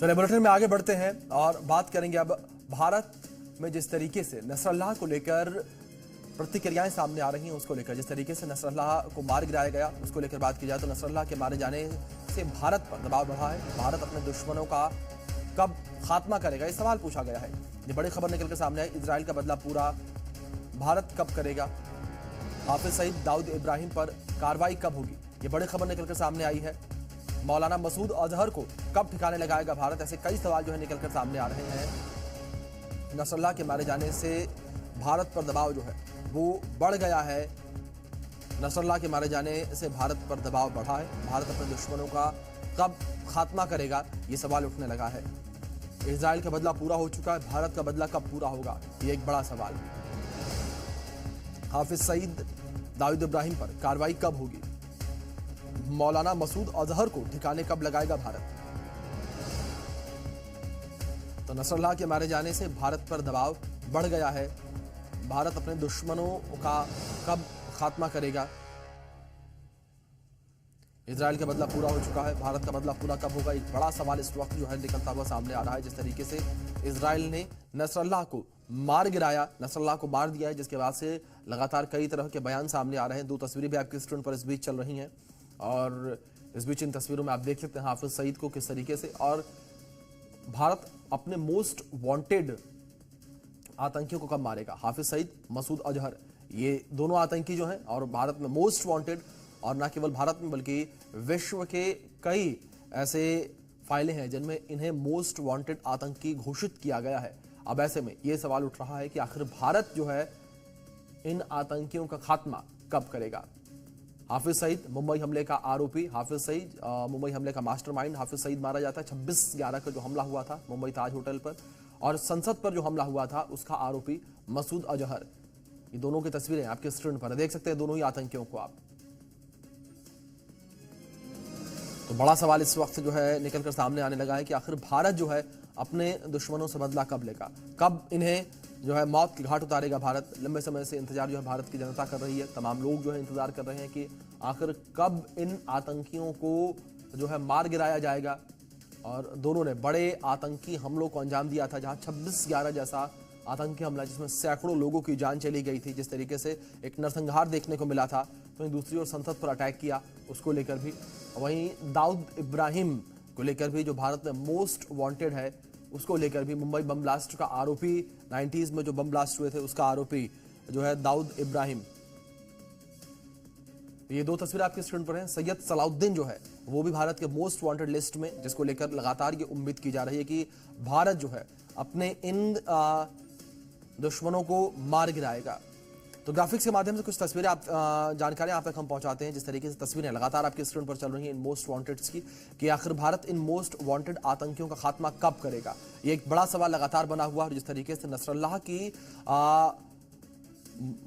चलिए बुलेटिन में आगे बढ़ते हैं और बात करेंगे अब भारत में जिस तरीके से नसरल्लाह को लेकर प्रतिक्रियाएं सामने आ रही हैं, उसको लेकर जिस तरीके से नसरल्लाह को मार गिराया गया उसको लेकर बात की जाए तो नसरल्लाह के मारे जाने से भारत पर दबाव बढ़ा है। भारत अपने दुश्मनों का कब खात्मा करेगा, ये सवाल पूछा गया है। ये बड़ी खबर निकलकर सामने आई। इजराइल का बदला पूरा भारत कब करेगा, हाफिज सईद दाऊद इब्राहिम पर कार्रवाई कब होगी, ये बड़ी खबर निकलकर सामने आई है। मौलाना मसूद अजहर को कब ठिकाने लगाएगा भारत, ऐसे कई सवाल जो है निकलकर सामने आ रहे हैं। नसरल्लाह के मारे जाने से भारत पर दबाव जो है वो बढ़ गया है। नसरल्लाह के मारे जाने से भारत पर दबाव बढ़ा है। भारत अपने दुश्मनों का कब खात्मा करेगा, ये सवाल उठने लगा है। इजराइल का बदला पूरा हो चुका है, भारत का बदला कब पूरा होगा, ये एक बड़ा सवाल है। हाफिज सईद दाऊद इब्राहिम पर कार्रवाई कब होगी, मौलाना मसूद अजहर को ठिकाने कब लगाएगा भारत। तो नसरल्लाह के मारे जाने से भारत पर दबाव बढ़ गया है। भारत अपने दुश्मनों का कब खात्मा करेगा। इजराइल का बदला पूरा हो चुका है, भारत का बदला पूरा कब होगा, एक बड़ा सवाल इस वक्त जो है निकलता हुआ सामने आ रहा है। जिस तरीके से इजराइल ने नसरल्लाह को मार गिराया, नसरल्लाह को मार दिया है, जिसके बाद से लगातार कई तरह के बयान सामने आ रहे हैं। दो तस्वीरें भी आपकी स्क्रीन पर इस बीच चल रही हैं और इस बीच इन तस्वीरों में आप देख सकते हैं हाफिज सईद को किस तरीके से, और भारत अपने मोस्ट वांटेड आतंकियों को कब मारेगा। हाफिज सईद, मसूद अजहर, ये दोनों आतंकी जो हैं और भारत में मोस्ट वांटेड, और ना केवल भारत में बल्कि विश्व के कई ऐसे फाइलें हैं जिनमें इन्हें मोस्ट वांटेड आतंकी घोषित किया गया है। अब ऐसे में यह सवाल उठ रहा है कि आखिर भारत जो है इन आतंकियों का खात्मा कब करेगा। हाफिज सईद मुंबई हमले का आरोपी, हाफिज सईद मुंबई हमले का मास्टरमाइंड हाफिज सईद मारा जाता है। 26/11 का जो हमला हुआ था मुंबई ताज होटल पर और संसद पर जो हमला हुआ था उसका आरोपी मसूद अजहर। ये दोनों की तस्वीरें आपके स्क्रीन पर देख सकते हैं, दोनों ही आतंकियों को आप। तो बड़ा सवाल इस वक्त जो है निकलकर सामने आने लगा है कि आखिर भारत जो है अपने दुश्मनों से बदला कब लेगा, कब इन्हें जो है मौत की घाट उतारेगा भारत। लंबे समय से इंतजार जो है भारत की जनता कर रही है, तमाम लोग जो है इंतजार कर रहे हैं कि आखिर कब इन आतंकियों को जो है मार गिराया जाएगा। और दोनों ने बड़े आतंकी हमलों को अंजाम दिया था, जहां 26/11 जैसा आतंकी हमला जिसमें सैकड़ों लोगों की जान चली गई थी, जिस तरीके से एक नरसंहार देखने को मिला था। तो दूसरी ओर संसद पर अटैक किया, उसको लेकर भी, वहीं दाऊद इब्राहिम को लेकर भी जो भारत में मोस्ट वांटेड है उसको लेकर भी, मुंबई बम ब्लास्ट का आरोपी, 90s में जो बम ब्लास्ट हुए थे उसका आरोपी जो है दाऊद इब्राहिम। ये दो तस्वीरें आपकी स्क्रीन पर हैं। सैयद सलाउद्दीन जो है वो भी भारत के मोस्ट वांटेड लिस्ट में, जिसको लेकर लगातार ये उम्मीद की जा रही है कि भारत जो है अपने इन दुश्मनों को मार गिराएगा। तो ग्राफिक्स के माध्यम से कुछ तस्वीरें आप जानकारियां आप तक हम पहुंचाते हैं। जिस तरीके से तस्वीरें लगातार आपकी स्क्रीन पर चल रही हैं इन मोस्ट वांटेड्स की, कि आखिर भारत इन मोस्ट वांटेड आतंकियों का खात्मा कब करेगा, ये एक बड़ा सवाल लगातार बना हुआ है। जिस तरीके से नसरल्लाह की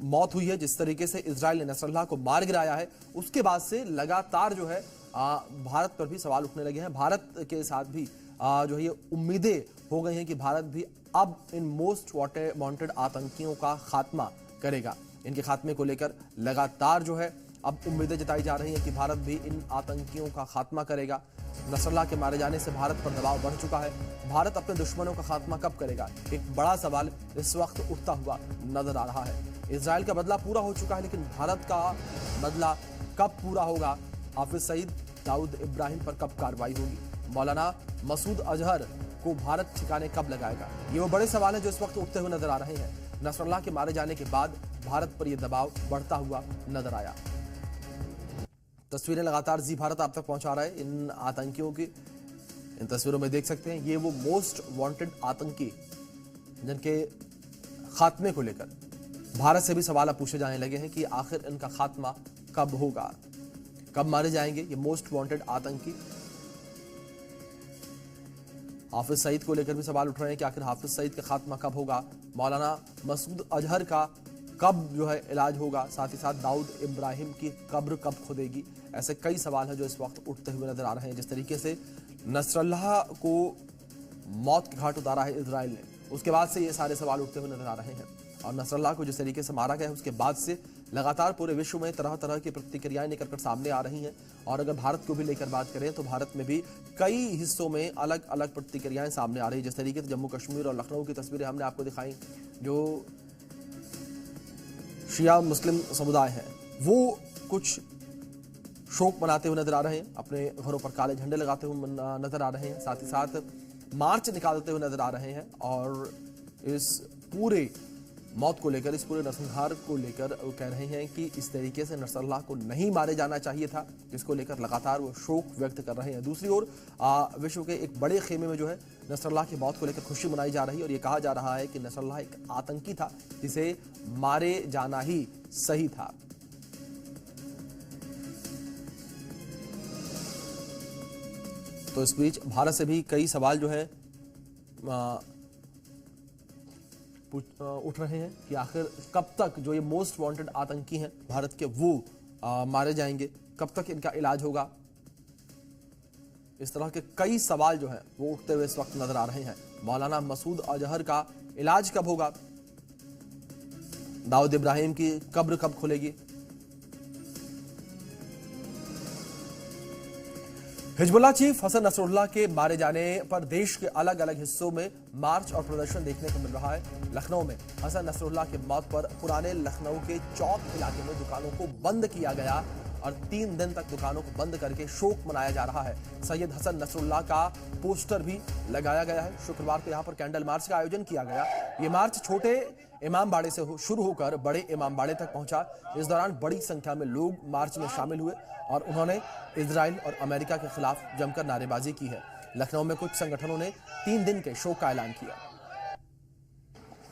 मौत हुई है, जिस तरीके से इजराइल ने नसरल्लाह को मार गिराया है, उसके बाद से लगातार जो है भारत पर भी सवाल उठने लगे हैं। भारत के साथ भी जो है ये उम्मीदें हो गई हैं कि भारत भी अब इन मोस्ट वांटेड आतंकियों का खात्मा करेगा। इनके खात्मे को लेकर लगातार जो है अब उम्मीदें जताई जा रही हैं कि भारत भी इन आतंकियों का खात्मा करेगा। नसरल्लाह के मारे जाने से भारत पर दबाव बढ़ चुका है। भारत अपने दुश्मनों का खात्मा कब करेगा, एक बड़ा सवाल इस वक्त उठता हुआ नजर आ रहा है। इजराइल का बदला पूरा हो चुका है, लेकिन भारत का बदला कब पूरा होगा। हाफिज सईद दाऊद इब्राहिम पर कब कार्रवाई होगी, मौलाना मसूद अजहर को भारत ठिकाने कब लगाएगा, ये वो बड़े सवाल हैं जो इस वक्त उठते हुए नजर आ रहे हैं। नसरल्लाह के मारे जाने के बाद भारत पर यह दबाव बढ़ता हुआ नजर आया। तस्वीरें लगातार जी भारत आप तक पहुंचा रहा है इन आतंकियों की। इन तस्वीरों में देख सकते हैं ये वो मोस्ट वांटेड आतंकी जिनके खात्मे को लेकर भारत से भी सवाल पूछे जाने लगे हैं कि आखिर इनका खात्मा कब होगा, कब मारे जाएंगे ये मोस्ट वांटेड आतंकी। हाफिज सईद को लेकर भी सवाल उठ रहे हैं कि आखिर हाफिज सईद का खात्मा कब होगा, मौलाना मसूद अजहर का कब जो है इलाज होगा, साथ ही साथ दाऊद इब्राहिम की कब्र कब खुदेगी। ऐसे कई सवाल हैं जो इस वक्त उठते हुए नजर आ रहे हैं। जिस तरीके से नसरल्लाह को मौत के घाट उतारा है इजराइल ने, उसके बाद से ये सारे सवाल उठते हुए नजर आ रहे हैं। और नसरल्लाह को जिस तरीके से मारा गया है उसके बाद से लगातार पूरे विश्व में तरह तरह की प्रतिक्रियाएं निकल कर सामने आ रही हैं। और अगर भारत को भी लेकर बात करें तो भारत में भी कई हिस्सों में अलग अलग प्रतिक्रियाएं सामने आ रही है। जिस तरीके से जम्मू कश्मीर और लखनऊ की तस्वीरें हमने आपको दिखाई, जो शिया मुस्लिम समुदाय है वो कुछ शोक मनाते हुए नजर आ रहे हैं, अपने घरों पर काले झंडे लगाते हुए नजर आ रहे हैं, साथ ही साथ मार्च निकालते हुए नजर आ रहे हैं। और इस पूरे मौत को लेकर, इस पूरे नरसंहार को लेकर वो कह रहे हैं कि इस तरीके से नसरुल्लाह को नहीं मारे जाना चाहिए था, जिसको लेकर लगातार वो शोक व्यक्त कर रहे हैं। दूसरी ओर विश्व के एक बड़े खेमे में जो है नसरुल्लाह की मौत को लेकर खुशी मनाई जा रही है और ये कहा जा रहा है कि नसरुल्लाह एक आतंकी था जिसे मारे जाना ही सही था। तो इस बीच भारत से भी कई सवाल जो है उठ रहे हैं कि आखिर कब तक जो ये मोस्ट वांटेड आतंकी हैं भारत के वो मारे जाएंगे, कब तक इनका इलाज होगा। इस तरह के कई सवाल जो हैं वो उठते हुए इस वक्त नजर आ रहे हैं। मौलाना मसूद अजहर का इलाज कब होगा, दाऊद इब्राहिम की कब्र कब खुलेगी, हिजबुल्लाह चीफ हसन नसरुल्लाह के मारे जाने पर देश के अलग अलग हिस्सों में मार्च और प्रदर्शन देखने को मिल रहा है। लखनऊ में हसन नसरुल्लाह की मौत पर पुराने लखनऊ के चौक इलाके में दुकानों को बंद किया गया और 3 दिन तक दुकानों को बंद करके शोक मनाया जा रहा है। सैयद हसन नसरुल्लाह का पोस्टर भी लगाया गया है। शुक्रवार को यहाँ पर कैंडल मार्च का आयोजन किया गया। ये मार्च छोटे इमामबाड़े से शुरू होकर बड़े इमामबाड़े तक पहुंचा। इस दौरान बड़ी संख्या में लोग मार्च में शामिल हुए और उन्होंने इजराइल और अमेरिका के खिलाफ जमकर नारेबाजी की है। लखनऊ में कुछ संगठनों ने 3 दिन के शोक का ऐलान किया।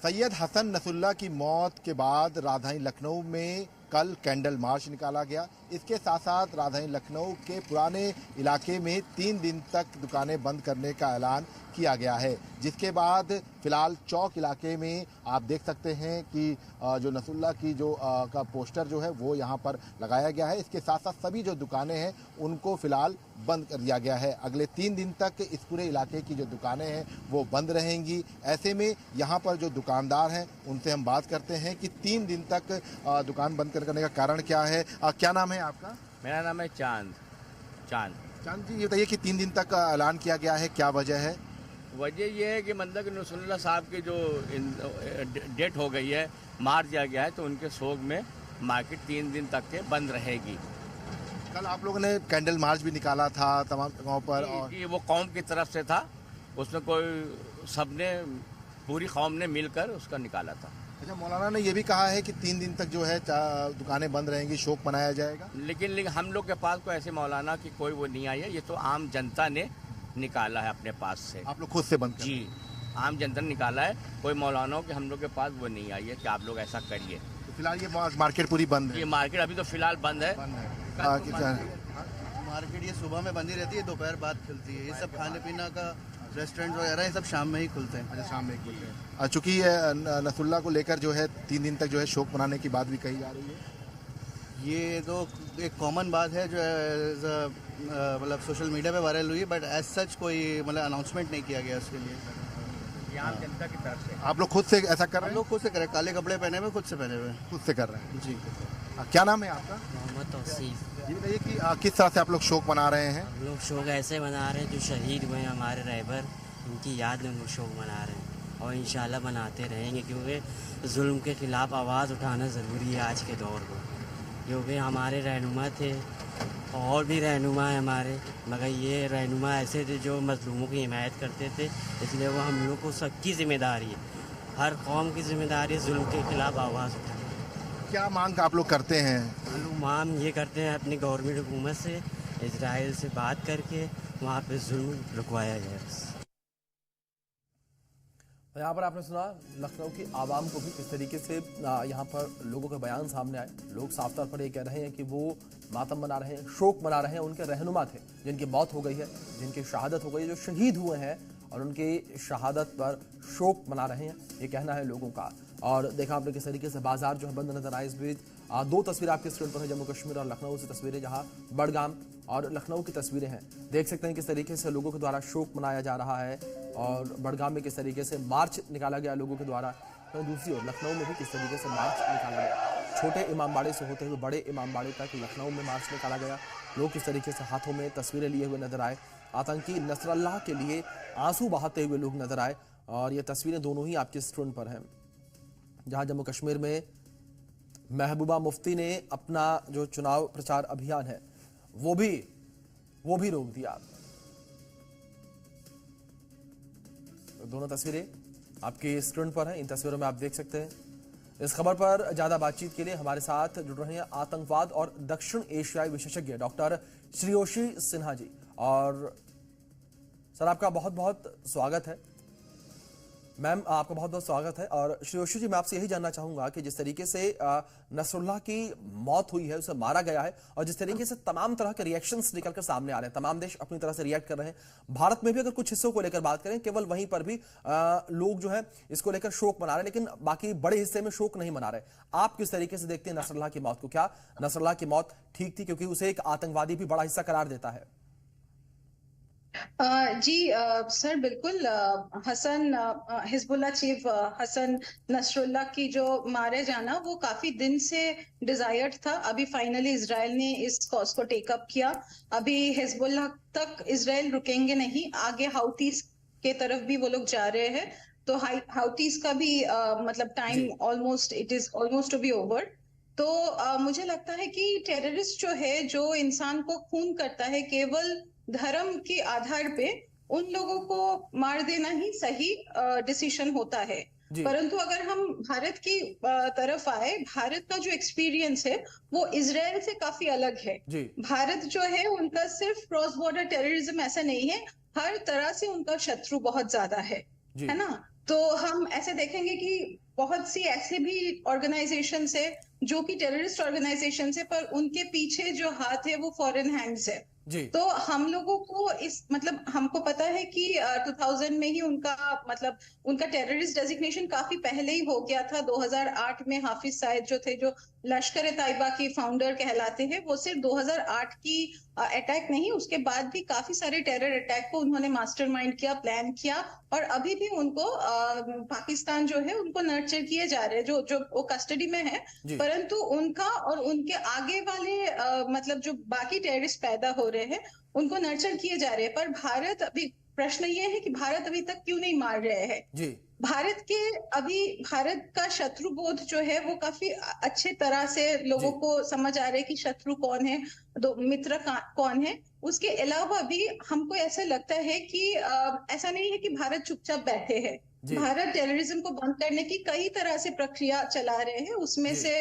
सैयद हसन नसरुल्लाह की मौत के बाद राजधानी लखनऊ में कल कैंडल मार्च निकाला गया। इसके साथ साथ राजधानी लखनऊ के पुराने इलाके में 3 दिन तक दुकानें बंद करने का ऐलान किया गया है, जिसके बाद फिलहाल चौक इलाके में आप देख सकते हैं कि जो नसरुल्लाह की जो का पोस्टर जो है वो यहाँ पर लगाया गया है। इसके साथ साथ सभी जो दुकानें हैं उनको फिलहाल बंद कर दिया गया है। अगले 3 दिन तक इस पूरे इलाके की जो दुकानें हैं वो बंद रहेंगी। ऐसे में यहाँ पर जो दुकानदार हैं उनसे हम बात करते हैं कि 3 दिन तक दुकान बंद करने का कारण क्या है। क्या नाम है आपका? मेरा नाम है चांद जी, ये बताइए कि 3 दिन तक ऐलान किया गया है, क्या वजह है? वजह यह है कि मतलब कि नसरुल्लाह साहब की जो डेट हो गई है, मार दिया गया है, तो उनके शोक में मार्केट 3 दिन तक के बंद रहेगी। कल आप लोगों ने कैंडल मार्च भी निकाला था तमाम जगहों पर और वो कौम की तरफ से था, उसमें कोई सबने पूरी कौम ने मिलकर उसका निकाला था। अच्छा, मौलाना ने ये भी कहा है कि 3 दिन तक जो है दुकानें बंद रहेंगी, शोक मनाया जाएगा। लेकिन हम लोग के पास कोई ऐसे मौलाना की कोई वो नहीं आई है, ये तो आम जनता ने निकाला है अपने पास से। आप लोग खुद से बंद जी, आम जनता ने निकाला है, कोई मौलानाओं के हम लोग के पास वो नहीं आई है कि आप लोग ऐसा करिए। तो फिलहाल ये मार्केट पूरी बंद है? ये मार्केट अभी तो फिलहाल बंद है। मार्केट ये सुबह में बंद ही रहती है, दोपहर बाद खुलती है। ये सब खाने पीना का रेस्टोरेंट वगैरह ये सब शाम में ही खुलते हैं। अच्छा, शाम में ही खुलते हैं। चूँकि नसरुल्लाह को लेकर जो है 3 दिन तक जो है शोक मनाने की बात भी कही जा रही है। ये तो एक कॉमन बात है जो मतलब सोशल मीडिया पे वायरल हुई है, बट एज सच कोई मतलब अनाउंसमेंट नहीं किया गया उसके लिए। आम जनता की तरफ से आप लोग खुद से ऐसा कर रहे हैं? लोग खुद से करें, काले कपड़े पहने हुए, खुद से पहने हुए। खुद से कर रहे हैं जी। क्या नाम है आपका? मोहम्मद तौसीफ। ये बताइए कि किस तरह से आप लोग शोक मना रहे हैं? हम लोग शोक ऐसे मना रहे हैं, जो शहीद हुए हैं हमारे रहबर, उनकी याद में हम लोग शोक मना रहे हैं और इंशाल्लाह मनाते रहेंगे, क्योंकि जुल्म के ख़िलाफ़ आवाज़ उठाना ज़रूरी है आज के दौर में। क्योंकि हमारे रहनुमा थे और भी रहनुमा है हमारे, मगर ये रहनुमा ऐसे थे जो मज़लूमों की हिमायत करते थे, इसलिए वो हम लोग को सबकी ज़िम्मेदारी है, हर कौम की ज़िम्मेदारी है जुल्म के ख़िलाफ़ आवाज़ उठाना। क्या मांग आप लोग करते हैं? हम लोग मांग ये करते हैं अपनी गवर्नमेंट हुकूमत से, इजराइल से बात करके वहाँ पे जुल्म रुकवाया जाए। यहाँ पर आपने सुना लखनऊ की आवाम को भी किस तरीके से यहाँ पर लोगों के बयान सामने आए। लोग साफ तौर पर ये कह रहे हैं कि वो मातम मना रहे हैं, शोक मना रहे हैं। उनके रहनुमा थे जिनकी मौत हो गई है, जिनकी शहादत हो गई है, जो शहीद हुए हैं, और उनकी शहादत पर शोक मना रहे हैं, ये कहना है लोगों का। और देखा आपने किस तरीके से बाजार जो है बंद नजर आए। इस बीच 2 तस्वीरें आपकी स्क्रीन पर है, जम्मू कश्मीर और लखनऊ से तस्वीरें, जहां बड़गाम और लखनऊ की तस्वीरें हैं। देख सकते हैं किस तरीके से लोगों के द्वारा शोक मनाया जा रहा है और बड़गाम में किस तरीके से मार्च निकाला गया लोगों के द्वारा, तो दूसरी ओर लखनऊ में भी किस तरीके से मार्च निकाला गया। छोटे इमामबाड़े से होते हुए बड़े इमामबाड़े तक लखनऊ में मार्च निकाला गया। लोग किस तरीके से हाथों में तस्वीरें लिए हुए नजर आए, आतंकी नसरल्लाह के लिए आंसू बहाते हुए लोग नजर आए। और ये तस्वीरें दोनों ही आपके स्क्रीन पर हैं, जहां जम्मू कश्मीर में महबूबा मुफ्ती ने अपना जो चुनाव प्रचार अभियान है वो भी रोक दिया। तो दोनों तस्वीरें आपकी स्क्रीन पर हैं, इन तस्वीरों में आप देख सकते हैं। इस खबर पर ज्यादा बातचीत के लिए हमारे साथ जुड़ रहे हैं आतंकवाद और दक्षिण एशियाई विशेषज्ञ डॉक्टर श्रेयोशी सिन्हा जी। और सर, आपका बहुत बहुत स्वागत है। मैम, आपका बहुत बहुत स्वागत है। और श्रेयोशी जी, मैं आपसे यही जानना चाहूंगा कि जिस तरीके से नसरुल्लाह की मौत हुई है, उसे मारा गया है, और जिस तरीके से तमाम तरह के रिएक्शंस निकलकर सामने आ रहे हैं, तमाम देश अपनी तरह से रिएक्ट कर रहे हैं। भारत में भी अगर कुछ हिस्सों को लेकर बात करें, केवल वहीं पर भी लोग जो है इसको लेकर शोक मना रहे हैं, लेकिन बाकी बड़े हिस्से में शोक नहीं मना रहे। आप किस तरीके से देखते हैं नसरुल्लाह की मौत को? क्या नसरुल्लाह की मौत ठीक थी, क्योंकि उसे एक आतंकवादी भी बड़ा हिस्सा करार देता है? जी सर, बिल्कुल। Hasan Hezbollah chief Hasan Nasrallah की जो मारे जाना वो काफी दिन से डिजायर्ड था। अभी फाइनली इजराइल ने इस कॉज को टेक अप किया। अभी हिजबुल्लाह तक इजराइल रुकेंगे नहीं, आगे हाउतीज के तरफ भी वो लोग जा रहे हैं। तो हाउतीज का भी मतलब time almost, it is almost to be over. तो मुझे लगता है कि टेररिस्ट जो है, जो इंसान को खून करता है केवल धर्म के आधार पे, उन लोगों को मार देना ही सही डिसीजन होता है। परंतु अगर हम भारत की तरफ आए, भारत का जो एक्सपीरियंस है वो इजराइल से काफी अलग है। भारत जो है उनका सिर्फ क्रॉस बॉर्डर टेररिज्म ऐसा नहीं है, हर तरह से उनका शत्रु बहुत ज्यादा है ना। तो हम ऐसे देखेंगे कि बहुत सी ऐसे भी ऑर्गेनाइजेशन है जो कि टेररिस्ट ऑर्गेनाइजेशन है, पर उनके पीछे जो हाथ है वो फॉरेन हैंड्स है। तो हम लोगों को इस मतलब हमको पता है कि 2000 में ही उनका मतलब उनका टेररिस्ट डेजिग्नेशन काफी पहले ही हो गया था। 2008 में हाफिज सईद जो थे, जो लश्कर ए तैयबा के फाउंडर कहलाते हैं, वो सिर्फ 2008 की अटैक नहीं, उसके बाद भी काफी सारे टेरर अटैक को उन्होंने मास्टरमाइंड किया, प्लान किया। और अभी भी उनको पाकिस्तान जो है उनको नर्चर किए जा रहे हैं, जो वो कस्टडी में है। परंतु उनका और उनके आगे वाले मतलब जो बाकी टेररिस्ट पैदा हो रहे हैं उनको नर्चर किए जा रहे हैं। पर भारत, अभी प्रश्न ये है कि भारत अभी तक क्यों नहीं मार रहे हैं? भारत का शत्रु बोध जो है वो काफी अच्छे तरह से लोगों को समझ आ रहा है कि शत्रु कौन है, मित्र कौन है। उसके अलावा भी हमको ऐसा लगता है कि ऐसा नहीं है कि भारत चुपचाप बैठे हैं। भारत टेररिज्म को बंद करने की कई तरह से प्रक्रिया चला रहे हैं। उसमें से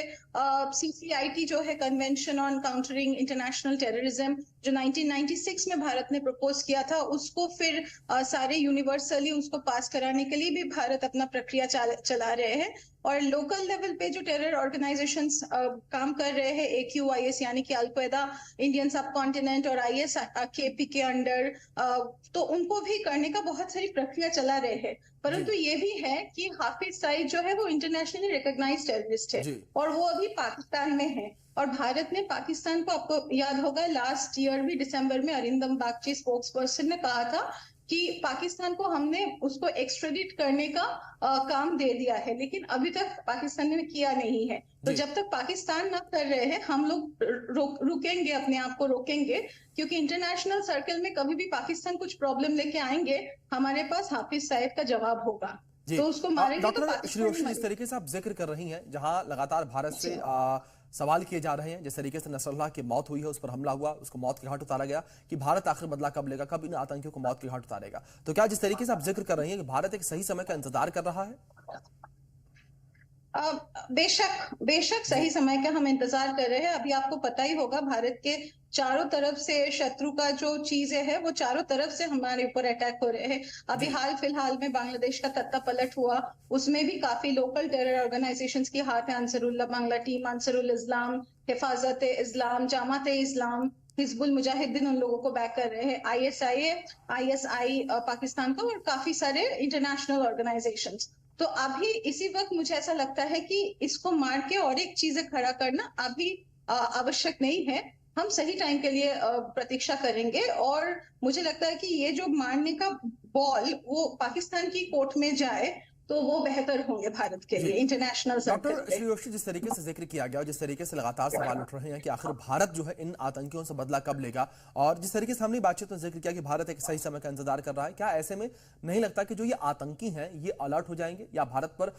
CCIT जो है, convention on countering international terrorism, जो 1996 में भारत ने प्रपोज किया था, उसको फिर सारे यूनिवर्सली उसको पास कराने के लिए भी भारत अपना प्रक्रिया चला रहे हैं। और लोकल लेवल पे जो टेरर ऑर्गेनाइजेशंस काम कर रहे हैं, AQIS यानी कि अलकायदा इंडियन सब कॉन्टिनेंट, और ISKP के अंडर, तो उनको भी करने का बहुत सारी प्रक्रिया चला रहे हैं। परंतु ये भी है कि हाफिज सईद जो है वो इंटरनेशनली रिकॉग्नाइज्ड टेररिस्ट है और वो अभी पाकिस्तान में है। और भारत ने पाकिस्तान को, आपको याद होगा लास्ट ईयर भी दिसंबर में अरिंदम बागची स्पोक्स पर्सन ने कहा था कि पाकिस्तान को हमने उसको एक्स्ट्रेडिट करने का काम दे दिया है, लेकिन अभी तक पाकिस्तान ने किया नहीं है। तो जब तक पाकिस्तान ना कर रहे हैं हम लोग रुकेंगे, अपने आप को रोकेंगे, क्योंकि इंटरनेशनल सर्कल में कभी भी पाकिस्तान कुछ प्रॉब्लम लेके आएंगे, हमारे पास हाफिज सईद का जवाब होगा, तो उसको मारेंगे। डॉक्टर श्रेयोशी, जिस तरीके से आप जिक्र कर रही हैं, जहां लगातार भारत से सवाल किए जा रहे हैं, जिस तरीके से नसरुल्लाह की मौत हुई है, उस पर हमला हुआ, उसको मौत के घाट उतारा गया, कि भारत आखिर बदला कब लेगा, कब इन आतंकियों को मौत के घाट उतारेगा? तो क्या जिस तरीके से आप जिक्र कर रही हैं कि भारत एक सही समय का इंतजार कर रहा है? बेशक सही समय का हम इंतजार कर रहे हैं। अभी आपको पता ही होगा भारत के चारों तरफ से शत्रु का जो चीजें है वो चारों तरफ से हमारे ऊपर अटैक हो रहे हैं। अभी हाल फिलहाल में बांग्लादेश का तख्ता पलट हुआ, उसमें भी काफी लोकल टेरर ऑर्गेनाइजेशंस की हाथ है। अंसरुल्लाह बांग्ला टीम, अंसरुल इस्लाम, हिफाजत इस्लाम, जामात इस्लाम, हिजबुल मुजाहिदीन उन लोगों को बैक कर रहे हैं, ISI पाकिस्तान का, और काफी सारे इंटरनेशनल ऑर्गेनाइजेशंस। तो अभी इसी वक्त मुझे ऐसा लगता है कि इसको मार के और एक चीजें खड़ा करना अभी आवश्यक नहीं है। हम सही टाइम के लिए प्रतीक्षा करेंगे, और मुझे लगता है कि ये जो मारने का बॉल वो पाकिस्तान की कोर्ट में जाए तो वो बेहतर होंगे भारत के लिए इंटरनेशनल सर्कल डॉक्टर पे। श्रीयोशी, जिस तरीके से जिक्र किया गया और जिस तरीके से लगातार सवाल उठ रहे हैं कि आखिर भारत जो है इन आतंकियों से बदला कब लेगा, और जिस तरीके से हमने बातचीत में जिक्र किया कि भारत एक सही समय का इंतजार कर रहा है, क्या ऐसे में नहीं लगता कि जो ये आतंकी हैं ये अलर्ट हो जाएंगे या भारत पर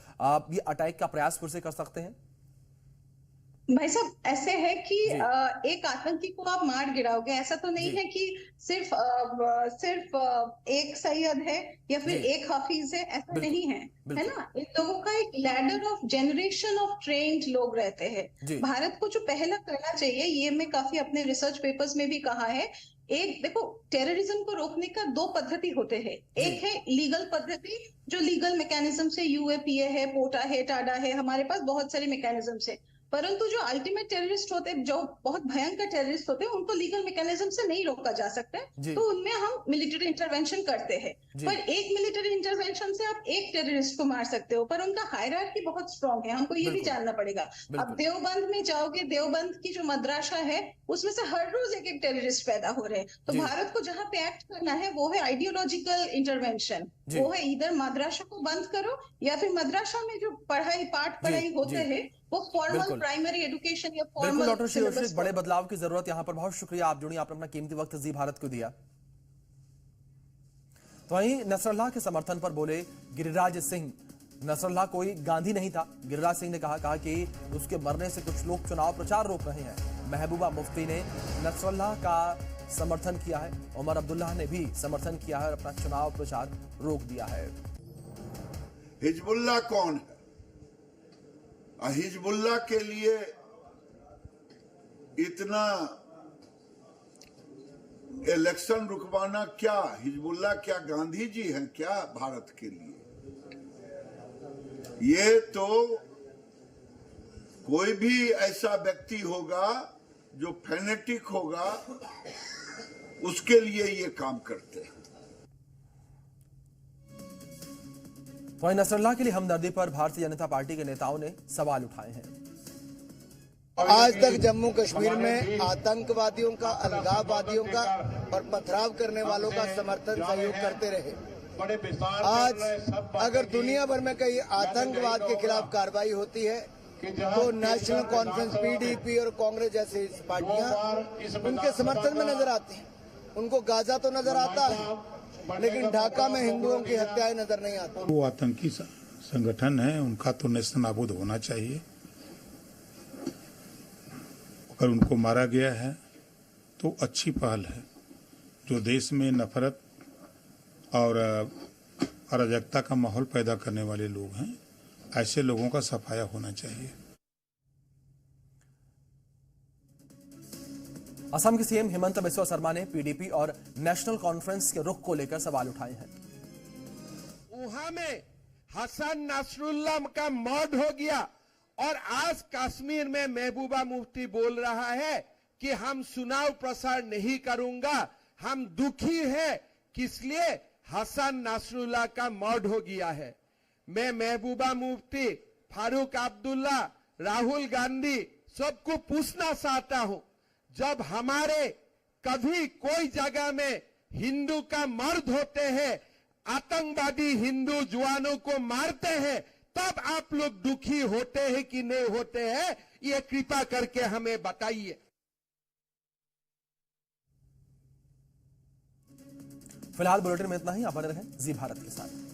ये अटैक का प्रयास फिर से कर सकते हैं? भाई साहब, ऐसे है कि एक आतंकी को आप मार गिराओगे, ऐसा तो नहीं है कि सिर्फ एक सैयद है या फिर एक हाफिज है, ऐसा नहीं है, है ना। इन लोगों का एक ladder of generation of trained लोग रहते हैं। भारत को जो पहला करना चाहिए, ये मैं काफी अपने रिसर्च पेपर्स में भी कहा है, एक देखो, टेररिज्म को रोकने का दो पद्धति होते हैं। एक है लीगल पद्धति, जो लीगल मैकेनिज्म से यूएपीए है, पोटा है, टाडा है, हमारे पास बहुत सारे मैकेनिज्म है। परंतु जो अल्टीमेट टेररिस्ट होते हैं, जो बहुत भयंकर टेररिस्ट होते हैं, उनको लीगल मैकेनिज्म से नहीं रोका जा सकता है, तो उनमें हम मिलिट्री इंटरवेंशन करते हैं। पर एक मिलिट्री इंटरवेंशन से आप एक टेररिस्ट को मार सकते हो, पर उनका हायरार्की बहुत स्ट्रांग है, हमको ये भी जानना पड़ेगा। अब देवबंद में जाओगे, देवबंद की जो मदरसा है उसमें से हर रोज एक टेररिस्ट पैदा हो रहे हैं। तो भारत को जहां पे एक्ट करना है वो है आइडियोलॉजिकल इंटरवेंशन, वो है इधर मदरसा को बंद करो या फिर मदरसा में जो पाठ पढ़ाई होते हैं वो फॉर्मल प्राइमरी एजुकेशन या फॉर्मल। डॉक्टर श्रीयोशी, बड़े बदलाव की जरूरत यहाँ पर। बहुत शुक्रिया आप जुड़ी, आपने अपना कीमती वक्त जी भारत को दिया। तो वहीं नसरुल्लाह के समर्थन पर बोले गिरिराज सिंह। नसरुल्लाह कोई गांधी नहीं था, गिरिराज सिंह ने कहा कि उसके मरने से कुछ लोग चुनाव प्रचार रोक रहे हैं। महबूबा मुफ्ती ने नसरुल्लाह का समर्थन किया है, उमर अब्दुल्लाह ने भी समर्थन किया है और अपना चुनाव प्रचार रोक दिया है। हिजबुल्लाह कौन है? हिजबुल्लाह के लिए इतना इलेक्शन रुकवाना, क्या हिजबुल्लाह क्या गांधी जी हैं क्या भारत के लिए? ये तो कोई भी ऐसा व्यक्ति होगा जो फैनेटिक होगा, उसके लिए ये काम करते हैं। वहीं नसरुल्लाह के लिए हमदर्दी पर भारतीय जनता पार्टी के नेताओं ने सवाल उठाए हैं। आज तक जम्मू कश्मीर में आतंकवादियों का, अलगाववादियों का और पथराव करने वालों का समर्थन सहयोग करते रहे। आज अगर दुनिया भर में कहीं आतंकवाद के खिलाफ कार्रवाई होती है तो नेशनल कॉन्फ्रेंस, पीडीपी और कांग्रेस जैसी पार्टियां उनके समर्थन में नजर आती हैं। उनको गाजा तो नजर आता है, लेकिन ढाका में हिंदुओं की हत्याएं नजर नहीं आती। वो आतंकी संगठन है, उनका तो नेस्तनाबूद होना चाहिए। अगर उनको मारा गया है तो अच्छी पहल है। जो देश में नफरत और अराजकता का माहौल पैदा करने वाले लोग हैं, ऐसे लोगों का सफाया होना चाहिए। असम के सीएम हिमंत बिस्वा शर्मा ने पीडीपी और नेशनल कॉन्फ्रेंस के रुख को लेकर सवाल उठाए हैं। वहां में हसन नसरुल्लाह का मर्डर हो गया और आज कश्मीर में महबूबा मुफ्ती बोल रहा है कि हम चुनाव प्रसार नहीं करूंगा, हम दुखी हैं, किसलिए हसन नसरुल्लाह का मर्डर हो गया है। मैं महबूबा मुफ्ती, फारूक अब्दुल्ला, राहुल गांधी सबको पूछना चाहता हूं, जब हमारे कभी कोई जगह में हिंदू का मर्द होते हैं, आतंकवादी हिंदू जवानों को मारते हैं, तब आप लोग दुखी होते हैं कि नहीं होते हैं? ये कृपा करके हमें बताइए। फिलहाल बुलेटिन में इतना ही। आप बने रहें जी भारत के साथ।